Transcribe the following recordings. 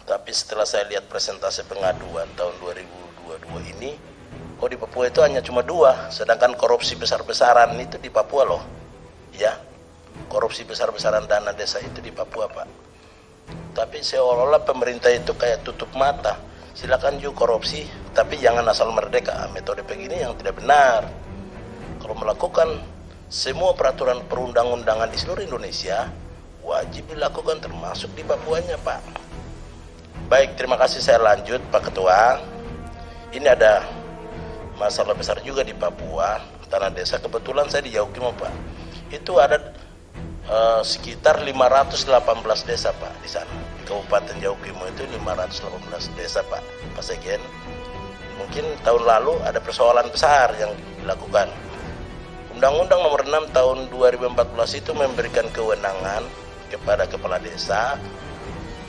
Tapi setelah saya lihat presentasi pengaduan tahun 2022 ini, kok di Papua itu hanya cuma 2, sedangkan korupsi besar-besaran itu di Papua loh. Ya, korupsi besar-besaran dana desa itu di Papua, Pak. Tapi seolah-olah pemerintah itu kayak tutup mata. Silakan juga korupsi, tapi jangan asal merdeka. Metode begini yang tidak benar. Kalau melakukan semua peraturan perundang-undangan di seluruh Indonesia, wajib dilakukan termasuk di Papuanya, Pak. Baik, terima kasih. Saya lanjut, Pak Ketua. Ini ada masalah besar juga di Papua, tanah desa. Kebetulan saya di Yaukimo, Pak. Itu ada sekitar 518 desa, Pak, di sana. Di Kabupaten Yaukimo itu 518 desa, Pak. Pak Sekjen, mungkin tahun lalu ada persoalan besar yang dilakukan. Undang-Undang Nomor 6 Tahun 2014 itu memberikan kewenangan kepada kepala desa,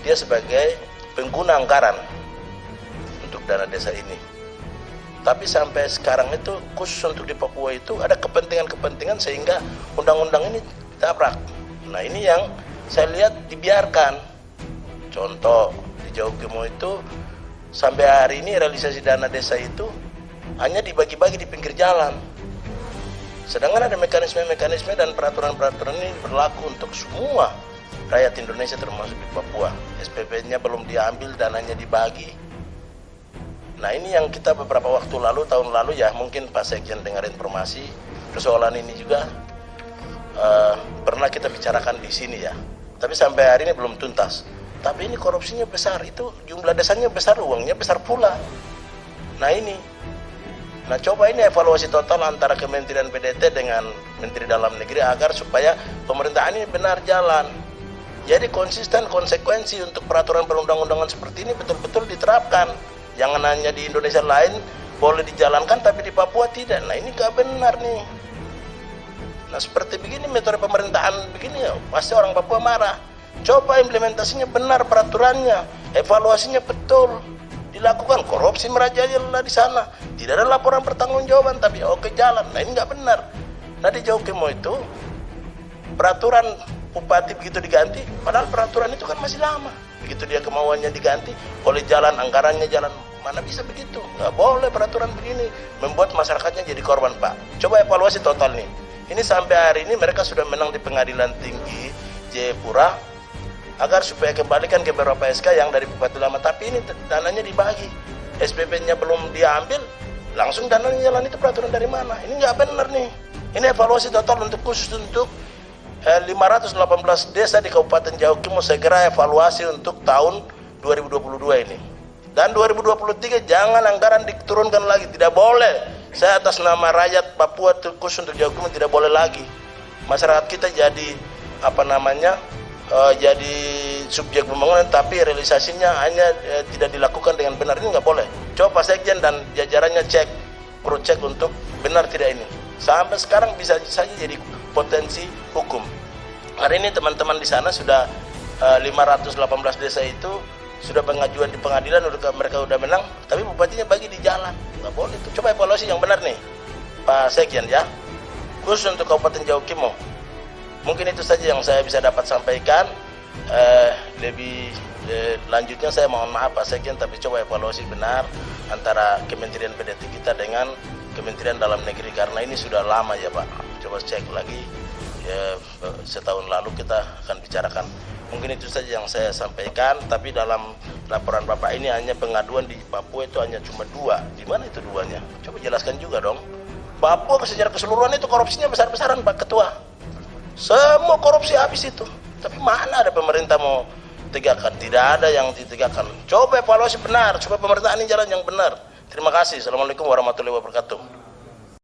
dia sebagai pengguna anggaran untuk dana desa ini. Tapi sampai sekarang itu khusus untuk di Papua itu ada kepentingan-kepentingan sehingga undang-undang ini ditabrak. Nah, ini yang saya lihat dibiarkan. Contoh di Yaukimo itu sampai hari ini realisasi dana desa itu hanya dibagi-bagi di pinggir jalan. Sedangkan ada mekanisme-mekanisme dan peraturan-peraturan ini berlaku untuk semua rakyat Indonesia termasuk di Papua. SPP-nya belum diambil, dananya dibagi. Nah, ini yang kita beberapa waktu lalu, tahun lalu ya, mungkin Pak Sekjen dengar informasi, persoalan ini juga pernah kita bicarakan di sini ya. Tapi sampai hari ini belum tuntas. Tapi ini korupsinya besar, itu jumlah desanya besar, uangnya besar pula. Nah ini, nah coba ini evaluasi total antara Kementerian PDT dengan Menteri Dalam Negeri agar supaya pemerintahan ini benar jalan. Jadi konsisten, konsekuensi untuk peraturan perundang-undangan seperti ini betul-betul diterapkan. Jangan hanya di Indonesia lain boleh dijalankan tapi di Papua tidak. Nah ini gak benar nih. Nah seperti begini metode pemerintahan begini ya pasti orang Papua marah. Coba implementasinya benar peraturannya, evaluasinya betul dilakukan. Korupsi merajalela di sana, tidak ada laporan pertanggungjawaban tapi oke jalan. Nah ini nggak benar. Nah di Yaukimo itu peraturan bupati begitu diganti, padahal peraturan itu kan masih lama. Begitu dia kemauannya diganti, oleh jalan anggarannya jalan, mana bisa begitu? Nggak boleh peraturan begini, membuat masyarakatnya jadi korban, Pak. Coba evaluasi total nih. Ini sampai hari ini mereka sudah menang di Pengadilan Tinggi Jayapura agar supaya kembalikan ke beberapa SK yang dari Bupati Lama, tapi ini dananya dibagi, SPP-nya belum diambil, langsung dananya jalan. Itu peraturan dari mana? Ini nggak benar nih. Ini evaluasi total untuk khusus untuk 518 desa di Kabupaten Yaukimo, segera evaluasi untuk tahun 2022 ini. Dan 2023 jangan anggaran diturunkan lagi, tidak boleh. Saya atas nama rakyat Papua khusus untuk Yaukimo tidak boleh lagi. Masyarakat kita jadi jadi subjek pembangunan tapi realisasinya hanya tidak dilakukan dengan benar. Ini nggak boleh. Coba Pak Sekjen dan jajarannya cek, cek untuk benar tidak ini. Sampai sekarang bisa saja jadi potensi hukum. Hari ini teman-teman di sana sudah 518 desa itu sudah pengajuan di pengadilan, mereka udah menang, tapi bupatinya bagi di jalan. Nggak boleh itu. Coba evaluasi yang benar nih Pak Sekjen ya, khusus untuk Kabupaten Yaukimo. Mungkin itu saja yang saya bisa dapat sampaikan. Lebih lanjutnya saya mohon maaf Pak Sekjen, tapi coba evaluasi benar antara Kementerian PDT kita dengan Kementerian Dalam Negeri, karena ini sudah lama ya Pak. Coba cek lagi ya, setahun lalu kita akan bicarakan. Mungkin itu saja yang saya sampaikan, tapi dalam laporan Bapak ini hanya pengaduan di Papua itu hanya cuma 2. Di mana itu 2-nya? Coba jelaskan juga dong. Papua secara keseluruhan itu korupsinya besar-besaran Pak Ketua. Semua korupsi habis itu. Tapi mana ada pemerintah mau tegakkan? Tidak ada yang ditegakkan. Coba evaluasi benar, supaya pemerintahan ini jalan yang benar. Terima kasih. Assalamualaikum warahmatullahi wabarakatuh.